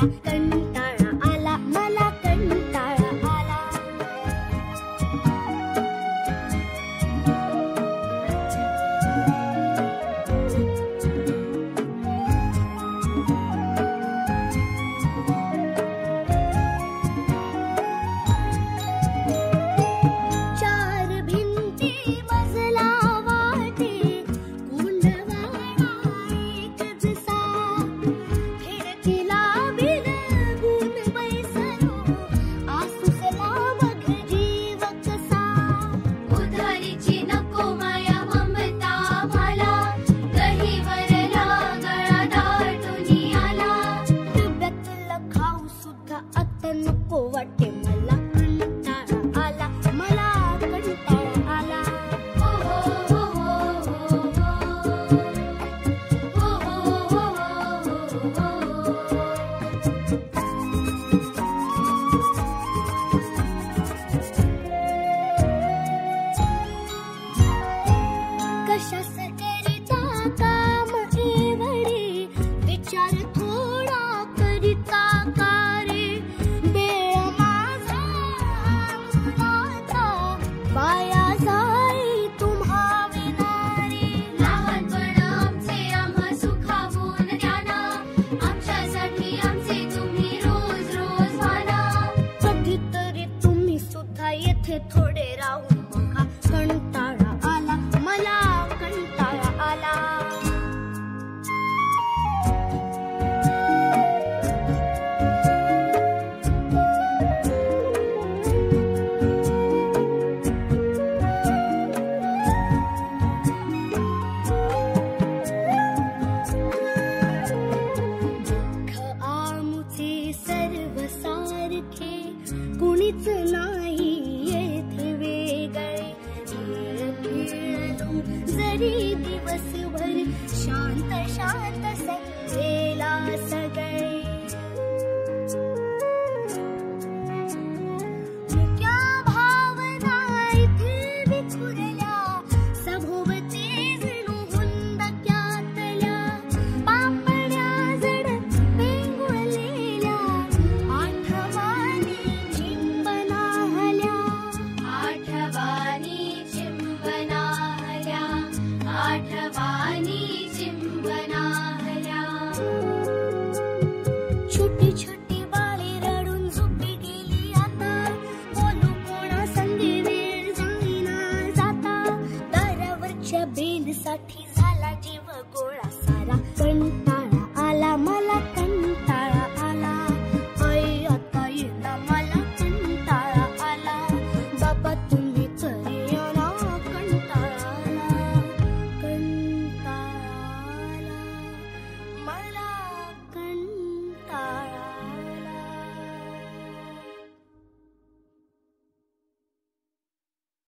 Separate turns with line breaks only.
कंटाळा आला मला कंटाळा आला. चार भिंती मजला वाटे कुंडवाडा एक जसा खिडकीला बिलगून बैसलो आसुसला बघ जीव कसा.
उधारीची नको माया ममता मला गहीवरला गळा दाटून आला.
डब्यातलं खाऊ सुद्धा आता नको वाटे मला कंटाळा आला मला कंटाळा आला.
हो हो हो हो हो हो हो
कशास करिता काम एवढे विचार थोडा करिता कारे. बेळ माझा मुलाचा वाया जाई तुम्हा विनारे.
लहानपण आमचे आम्हा सुखावून द्याना आमच्यासाठी आमचे तुम्ही रोज रोज व्हाना.
कधीतरी तुम्ही सुद्धा येथे थोडे राहून बघा कंटाळा आला मला कंटाळा आला. दुःख आमुचे सर्वसारखे कुणीच नाही येथे वेगळे. खेळलो जरी दिवसभर शांत शांत संगेला सगळे.